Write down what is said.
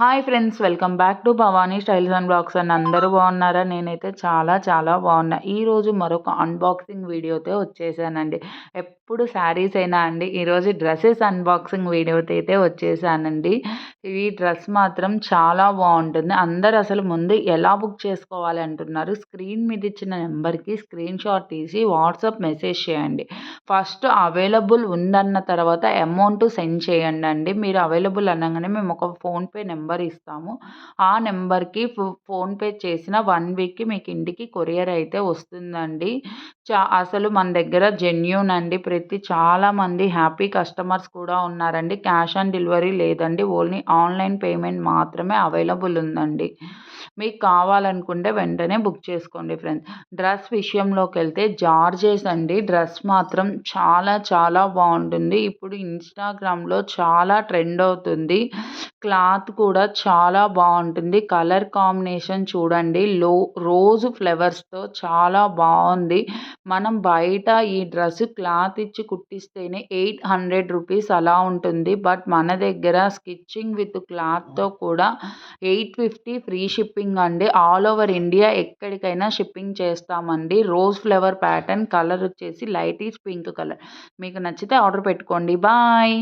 Hi friends, welcome back to Bhavani styles and blogs. And అందరూ బాగున్నారా? నేనైతే చాలా చాలా బాగున్నా. ఈరోజు మరొక అన్బాక్సింగ్ వీడియోతో వచ్చేసానండి. ఎప్పుడు శారీస్ అయినా అండి, ఈరోజు డ్రెస్సెస్ అన్బాక్సింగ్ వీడియోతో అయితే వచ్చేసానండి. ఈ డ్రెస్ మాత్రం చాలా బాగుంటుంది. అందరు అసలు ముందు ఎలా బుక్ చేసుకోవాలి అంటున్నారు. స్క్రీన్ మీద ఇచ్చిన నెంబర్కి స్క్రీన్ షాట్ తీసి వాట్సాప్ మెసేజ్ చేయండి. ఫస్ట్ అవైలబుల్ ఉందన్న తర్వాత అమౌంట్ సెండ్ చేయండి అండి. మీరు అవైలబుల్ అనగానే మేము ఒక ఫోన్పే నెంబర్ ఇస్తాము. ఆ నెంబర్కి ఫోన్పే చేసిన 1 వీక్కి మీకు ఇంటికి కొరియర్ అయితే వస్తుందండి. అసలు మన దగ్గర జెన్యూన్ అండి. చాలామంది హ్యాపీ కస్టమర్స్ కూడా ఉన్నారండి. క్యాష్ ఆన్ డెలివరీ లేదండి. ఓన్లీ ఆన్లైన్ పేమెంట్ మాత్రమే అవైలబుల్ ఉందండి. మీకు కావాలనుకుంటే వెంటనే బుక్ చేసుకోండి ఫ్రెండ్స్. డ్రెస్ విషయంలోకి వెళ్తే జార్జెస్ అండి. డ్రెస్ మాత్రం చాలా చాలా బాగుంటుంది. ఇప్పుడు ఇన్స్టాగ్రామ్లో చాలా ట్రెండ్ అవుతుంది. క్లాత్ కూడా చాలా బాగుంటుంది. కలర్ కాంబినేషన్ చూడండి, రోజ్ ఫ్లవర్స్తో చాలా బాగుంది. మనం బయట ఈ డ్రెస్ క్లాత్ ఇచ్చి కుట్టిస్తేనే 800 రూపీస్ అలా ఉంటుంది. బట్ మన దగ్గర స్టిచ్చింగ్ విత్ క్లాత్తో కూడా 850 ఫ్రీ షిప్పింగ్ అండి. ఆల్ ఓవర్ ఇండియా ఎక్కడికైనా షిప్పింగ్ చేస్తామండి. రోజ్ ఫ్లవర్ ప్యాటర్న్, కలర్ వచ్చేసి లైటిష్ పింక్ కలర్. మీకు నచ్చితే ఆర్డర్ పెట్టుకోండి. బాయ్.